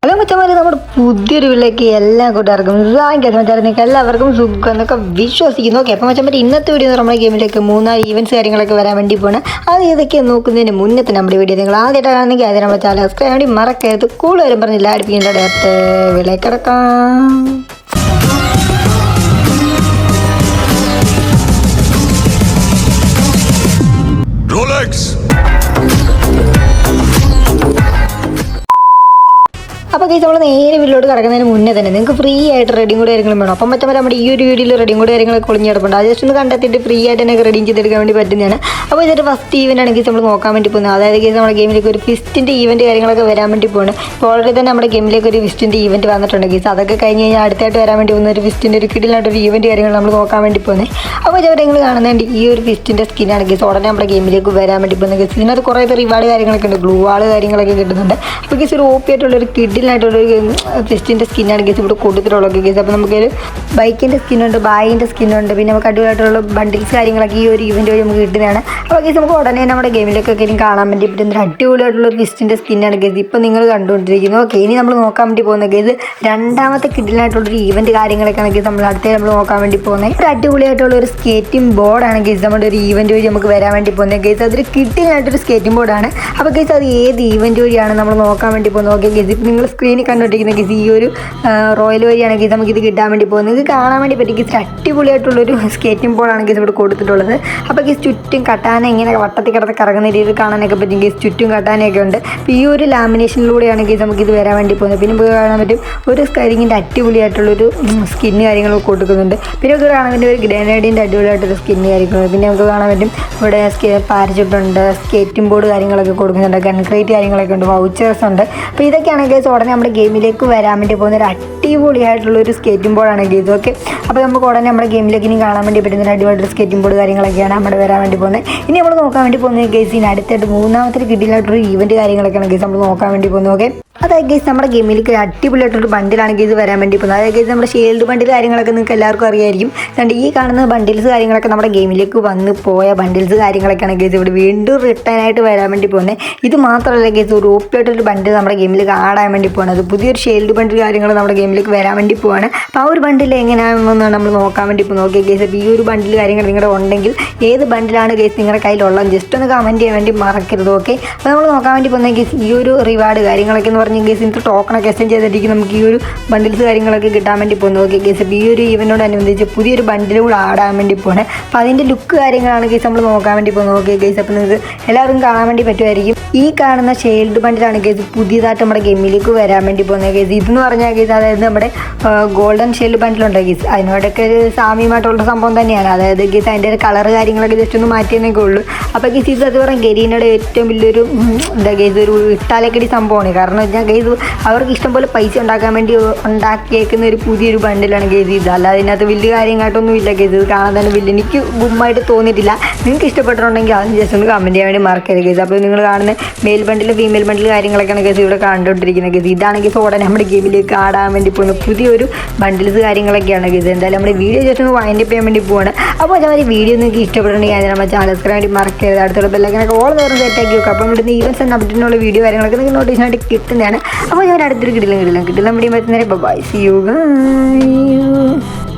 Hello മച്ചന്മാരെ, നമ്മുടെ പുതിയൊരു വീട്ടിലേക്ക് എല്ലാ കൂട്ടുകാർക്കും നിങ്ങൾക്ക് എല്ലാവർക്കും സുഖം എന്നൊക്കെ വിശ്വസിക്കുന്നു. ഓക്കെ, അപ്പം മച്ചന്മാർ ഇന്നത്തെ വീഡിയോ നമ്മുടെ ഗെയിമിലേക്ക് 3 ഈവൻറ്റ്സ് കാര്യങ്ങളൊക്കെ വരാൻ വേണ്ടി പോകണം. അത് ഏതൊക്കെയാണ് നോക്കുന്നതിന് മുന്നത്തെ നമ്മുടെ വീഡിയോ നിങ്ങൾ ആദ്യമായിട്ടാണെങ്കിൽ അതിനെ നമ്മുടെ ചാനൽ സബ്സ്ക്രൈബ് വേണ്ടി മറക്കരുത്. കൂടുതലും പറഞ്ഞില്ല അടുപ്പിക്കേണ്ട ഡയറക്റ്റ് വിലക്ക് കിടക്കാം. അപ്പോൾ കേസ് നമ്മൾ നേരെ വീട്ടിലോട്ട് കിടക്കുന്നതിന് മുന്നേ തന്നെ നിങ്ങൾക്ക് ഫ്രീ ആയിട്ട് റെഡിയും കൂടെ കാര്യങ്ങളും വേണം. അപ്പം മറ്റേ നമ്മുടെ ഈ ഒരു വീഡിയോയിൽ റെഡിയും കൂടെ കാര്യങ്ങളൊക്കെ ഒളിഞ്ഞ് കിടപ്പുണ്ട്. അത് ജസ്റ്റ് ഒന്ന് കണ്ടെത്തിയിട്ട് ഫ്രീ ആയിട്ട് തന്നെ റെഡിയും ചെയ്തെടുക്കാൻ വേണ്ടി പറ്റുന്നതാണ്. അപ്പോൾ ഇതൊരു ഫസ്റ്റ് ഈവൻ്റ് ആണ് കേസ് നമ്മൾ നോക്കാൻ വേണ്ടി പോകുന്നത്. അതായത് കേസ് നമ്മുടെ ഗെയിമിലേക്ക് ഒരു ഫിസ്റ്റിൻ്റെ ഈവൻറ്റ് കാര്യങ്ങളൊക്കെ വരാൻ വേണ്ടി പോകുന്നത്. ഇപ്പോൾ ഓൾറെഡി തന്നെ നമ്മുടെ ഗെയിമിലേക്ക് ഒരു ഫിസ്റ്റിൻ്റെ ഈവൻറ്റ് വന്നിട്ടുണ്ട് കേസ്. അതൊക്കെ കഴിഞ്ഞ് കഴിഞ്ഞാൽ അടുത്തായിട്ട് വരാൻ വേണ്ടി പോകുന്ന ഒരു ഫിസ്റ്റിൻ്റെ ഒരു കിടിലായിട്ടൊരു ഈവൻറ്റ് കാര്യങ്ങൾ നമ്മൾ നോക്കാൻ വേണ്ടി പോകുന്നത്. അപ്പോൾ ചില നിങ്ങൾ കാണുന്നുണ്ട് ഈ ഒരു ഫിസ്റ്റിൻ്റെ സ്കിന്നാണ് കേസ് ഉടനെ നമ്മുടെ ഗെയിമിലേക്ക് വരാൻ വേണ്ടി പോകുന്നത് കേസ്. ഇതിനകത്ത് കുറേ റിവാർഡ് കാര്യങ്ങളൊക്കെ ഉണ്ട്, ഗ്ലൂ വാൾ കാര്യങ്ങളൊക്കെ കിട്ടുന്നുണ്ട്. അപ്പോൾ കേസ് ഒരു OP ആയിട്ടുള്ളൊരു കിഡിലായിട്ടുള്ളൊരു ഫിസ്റ്റിൻ്റെ സ്കിന്നാണ് കേസ് ഇവിടെ കൊടുത്തിട്ടുള്ളത് കേസ്. അപ്പോൾ നമുക്കൊരു ബൈക്കിൻ്റെ സ്കിന്നുണ്ട്, ബായിൻ്റെ സ്കിന്നുണ്ട്, പിന്നെ നമുക്ക് അടിപൊളിയായിട്ടുള്ള ബണ്ടിൽസ് കാര്യങ്ങളൊക്കെ ഈ ഒരു ഇവൻ്റ് വഴി നമുക്ക് കിട്ടുന്നതാണ്. അപ്പോൾ കേസ് നമുക്ക് ഉടനെ നമ്മുടെ ഗെയിമിലേക്കൊക്കെ ഇനി കാണാൻ വേണ്ടി പറ്റുന്ന അടിപൊളിയായിട്ടുള്ള ഫിസ്റ്റിൻ്റെ സ്കിന്നാണ് കേസ് ഇപ്പോൾ നിങ്ങൾ കണ്ടുകൊണ്ടിരിക്കുന്നത്. ഓക്കെ, ഇനി നമ്മൾ നോക്കാൻ വേണ്ടി പോകുന്ന കേസ് രണ്ടാമത്തെ കിഡിലായിട്ടുള്ളൊരു ഈവൻറ്റ് കാര്യങ്ങളൊക്കെയാണ് കേസ് നമ്മൾ നമ്മൾ നോക്കാൻ വേണ്ടി പോകുന്നത്. ഒരു അടിപൊളിയായിട്ടുള്ള ഒരു സ്കേറ്റിംഗ് ബോർഡാണ് കേസ് നമ്മുടെ ഒരു ഈവൻറ്റ് വഴി നമുക്ക് വരാൻ വേണ്ടി പോകുന്നത് കേസ്. അതൊരു കിഡിലായിട്ടൊരു സ്കേറ്റിംഗ് ബോർഡാണ്. അപ്പോൾ കേസ് അത് ഏത് ഈവൻറ്റ് വഴിയാണ് നമ്മൾ നോക്കാൻ വേണ്ടി പോകുന്നത്. ഓക്കെ കേസ്, ഇപ്പോൾ നിങ്ങൾ സ്ക്രീനിൽ കണ്ടുകൊണ്ടിരിക്കുന്ന കേസ് ഈ ഒരു റോയൽ വഴിയാണ് കേസ് നമുക്കിത് കിട്ടാൻ വേണ്ടി പോകുന്നത്. നിങ്ങൾക്ക് കാണാൻ വേണ്ടി പറ്റും കേസ് അടിപൊളിയായിട്ടുള്ളൊരു സ്കേറ്റിംഗ് ബോർഡാണ് കേസ് ഇവിടെ കൊടുത്തിട്ടുള്ളത്. അപ്പോൾ കേസ് ചുറ്റും കട്ടാന ഇങ്ങനെ വട്ടത്തിൽ കിടന്ന് കറങ്ങുന്ന രീതിയിൽ കാണാനൊക്കെ പറ്റും കേസ്. ചുറ്റും കട്ടാനൊക്കെ ഉണ്ട്. അപ്പോൾ ഈ ഒരു ലാമിനേഷനിലൂടെയാണ് കേസ് നമുക്കിത് വരാൻ വേണ്ടി പോകുന്നത്. പിന്നെ നമുക്ക് കാണാൻ പറ്റും ഒരു സ്കരിങ്ങിൻ്റെ അടിപൊളിയായിട്ടുള്ളൊരു സ്കിന്ന് കാര്യങ്ങളൊക്കെ കൊടുക്കുന്നുണ്ട്. പിന്നെ നമുക്ക് കാണാൻ പറ്റും ഒരു ഗ്രനേഡിൻ്റെ അടിപൊളിയായിട്ടൊരു സ്കിന്ന് കാര്യങ്ങളുണ്ട്. പിന്നെ നമുക്ക് കാണാൻ പറ്റും ഇവിടെ പാരച്യൂട്ടുണ്ട്, സ്കേറ്റിംഗ് ബോർഡ് കാര്യങ്ങളൊക്കെ കൊടുക്കുന്നുണ്ട്, ഗൺക്രേറ്റ് കാര്യങ്ങളൊക്കെ ഉണ്ട്, വൗച്ചേഴ്സ് ഉണ്ട്. അപ്പോൾ ഇതൊക്കെയാണ് കേസ് ഉടനെ നമ്മുടെ ഗെയിമിലേക്ക് വരാൻ വേണ്ടി പോകുന്ന ഒരു അടിപൊളിയായിട്ടുള്ളൊരു സ്കേറ്റിംഗ് ബോർഡാണ് കേസ്. ഓക്കെ, അപ്പോൾ നമുക്ക് ഉടനെ നമ്മുടെ ഗെയിമിലേക്ക് ഇനി കാണാൻ വേണ്ടി പറ്റുന്ന ഒരു അടിപൊളിയായിട്ടുള്ള സ്കേറ്റിംഗ് ബോർഡ് കാര്യങ്ങളൊക്കെയാണ് നമ്മുടെ വരാൻ വേണ്ടി പോകുന്നത്. ഇനി നമ്മൾ നോക്കാൻ വേണ്ടി പോകുന്നത് കേസ് ഇനി അടുത്തായിട്ട് മൂന്നാമത്തെ കിട്ടിയില്ലായിട്ടൊരു ഈവൻറ്റ് കാര്യങ്ങളൊക്കെയാണ് കേസ് നമ്മൾ നോക്കാൻ വേണ്ടി പോകുന്നത്. ഓക്കെ, അതായത് കേസ് നമ്മുടെ ഗെയിമിലേക്ക് അടിപൊളിയായിട്ടൊരു ബണ്ടിലാണ് കേസ് വരാൻ വേണ്ടി പോകുന്നത്. അതായത് കേസ് നമ്മുടെ ഷീൽഡ് ബണ്ടിൽ കാര്യങ്ങളൊക്കെ നിങ്ങൾക്ക് എല്ലാവർക്കും അറിയായിരിക്കും. അതുകൊണ്ട് ഈ കാണുന്ന ബണ്ടിൽസ് കാര്യങ്ങളൊക്കെ നമ്മുടെ ഗെയിമിലേക്ക് വന്ന് പോയ ബണ്ടിൽസ് കാര്യങ്ങളൊക്കെയാണ് കേസ് ഇവിടെ വീണ്ടും റിട്ടേൺ ആയിട്ട് വരാൻ വേണ്ടി പോകുന്നത്. ഇത് മാത്രമല്ല കേസ് ഒരു OP ആയിട്ടൊരു ബണ്ടിൽ നമ്മുടെ ഗെയിമിലേക്ക് ആടാൻ വേണ്ടി പോകുന്നത്. പുതിയൊരു ഷീൽഡ് ബണ്ടിൽ കാര്യങ്ങൾ നമ്മുടെ ഗെയിമിലേക്ക് വരാൻ വേണ്ടി പോവാണ്. അപ്പോൾ ആ ഒരു ബണ്ടിൽ എങ്ങനെയാണെന്നാണ് നമ്മൾ നോക്കാൻ വേണ്ടി പോകുന്നത്. ഓക്കെ കേസ്, അപ്പോൾ ഈ ഒരു ബണ്ടിൽ കാര്യങ്ങൾ നിങ്ങളുടെ ഉണ്ടെങ്കിൽ ഏത് ബണ്ടിലാണ് കേസ് നിങ്ങളുടെ കയ്യിലുള്ളത് ജസ്റ്റ് ഒന്ന് കമൻറ്റ് ചെയ്യാൻ വേണ്ടി മറക്കരുത്. ഓക്കെ, അപ്പോൾ നമ്മൾ നോക്കാൻ വേണ്ടി പോകുന്ന കേസ് ഈ ഒരു റിവാർഡ് കാര്യങ്ങളൊക്കെ എന്ന് പറഞ്ഞ കേസ് ഇന്നത്തെ ടോക്കണൊക്കെ എക്സ്ചേഞ്ച് ചെയ്തിരിക്കും നമുക്ക് ഈ ഒരു ബണ്ടിൽസ് കാര്യങ്ങളൊക്കെ കിട്ടാൻ വേണ്ടി പോകുന്നത്. ഓക്കെ കേസ്, അപ്പോൾ ഈ ഒരു ഈവനോടനുബന്ധിച്ച് പുതിയൊരു ബണ്ടിലും കൂടെ ആടാൻ വേണ്ടി പോകണേ. അപ്പോൾ അതിൻ്റെ ലുക്ക് കാര്യങ്ങളാണ് കേസ് നമ്മൾ നോക്കാൻ വേണ്ടി പോകുന്നത്. ഓക്കെ കേസ്, അപ്പോൾ നിങ്ങൾക്ക് എല്ലാവർക്കും കാണാൻ വേണ്ടി പറ്റുമായിരിക്കും. ഈ കാണുന്ന ഷെയിൽഡ് ബണ്ടിലാണ് കേസ് പുതിയതായിട്ട് നമ്മുടെ ഗെയിമിലേക്ക് വരാൻ വേണ്ടി പോകുന്നത് കേസ്. ഇതെന്ന് പറഞ്ഞാൽ കേസ് അതായത് നമ്മുടെ ഗോൾഡൻ ഷെയിൽഡ് ബണ്ടിലുണ്ട് കേസ്. അതിനോടൊക്കെ ഒരു സാമ്യമായിട്ടുള്ള സംഭവം തന്നെയാണ്. അതായത് കേസ് അതിൻ്റെ ഒരു കളർ കാര്യങ്ങളൊക്കെ ജസ്റ്റ് ഒന്ന് മാറ്റിയെന്നൊക്കെ ഉള്ളൂ. അപ്പോൾ കേസ് ഇത് അത് പറഞ്ഞാൽ ഗരീനയുടെ ഏറ്റവും വലിയൊരു എന്താ കേസ് ഒരു ഇട്ടാലക്കടി സംഭവമാണ്. കാരണം വെച്ചാൽ കേസ് അവർക്ക് ഇഷ്ടംപോലെ പൈസ ഉണ്ടാക്കാൻ വേണ്ടി ഉണ്ടാക്കിയേക്കുന്ന ഒരു പുതിയൊരു ബണ്ടിലാണ് കേസ് ഇത്. അല്ലാതെ ഇതിനകത്ത് വലിയ കാര്യമായിട്ടൊന്നും ഇല്ല കേസ്. ഇത് കാണാൻ തന്നെ വലിയ എനിക്ക് ഗുമ്മായിട്ട് തോന്നിയിട്ടില്ല. നിങ്ങൾക്ക് ഇഷ്ടപ്പെട്ടിട്ടുണ്ടെങ്കിൽ അതിന് ജസ്റ്റ് ഒന്ന് കമൻറ്റ് ചെയ്യാൻ വേണ്ടി മറക്കരുത് കേസ്. അപ്പോൾ നിങ്ങൾ കാണുന്ന മെയിൽ ബണ്ടിലും ഫീമെയിൽ ബണ്ടിൽ കാര്യങ്ങളൊക്കെയാണ് കേസ് ഇവിടെ കണ്ടുകൊണ്ടിരിക്കുന്നത് കേസ്. ഇതാണെങ്കിൽ ഉടനെ നമ്മുടെ ഗെയിമിലേക്ക് ആടാൻ വേണ്ടി പോകുന്ന പുതിയൊരു ബണ്ടിൽസ് കാര്യങ്ങളൊക്കെയാണ് കേസ്. എന്തായാലും നമ്മുടെ വീഡിയോ ജസ്റ്റ് ഒന്ന് വൈൻഡപ്പ് ചെയ്യാൻ വേണ്ടി പോവാണ്. അപ്പോൾ അതേമാതിരി വീഡിയോ നിങ്ങൾക്ക് ഇഷ്ടപ്പെട്ടിട്ടുണ്ടെങ്കിൽ അതിന് നമ്മുടെ ചാനൽ സബ്സ്ക്രൈബ് വേണ്ടി മറക്കരുത്. അടുത്തുള്ള ബെല്ലൈക്കനൊക്കെ ഓൾ നേരം സെറ്റാക്കി വെക്കുക. അപ്പോൾ ഇവിടുന്ന് ഈവൻസ് ആൻഡ് അപ്ഡേറ്റിനുള്ള വീഡിയോ കാര്യങ്ങളൊക്കെ നിങ്ങൾക്ക് നോട്ടീഷനായിട്ട് കിട്ടുന്നതാണ്. അപ്പോൾ ഞാൻ അടുത്തൊരു കിട്ടില്ല വീഡിയോ പറ്റുന്നവരെ ബൈ, സീ യു ഗൈസ്.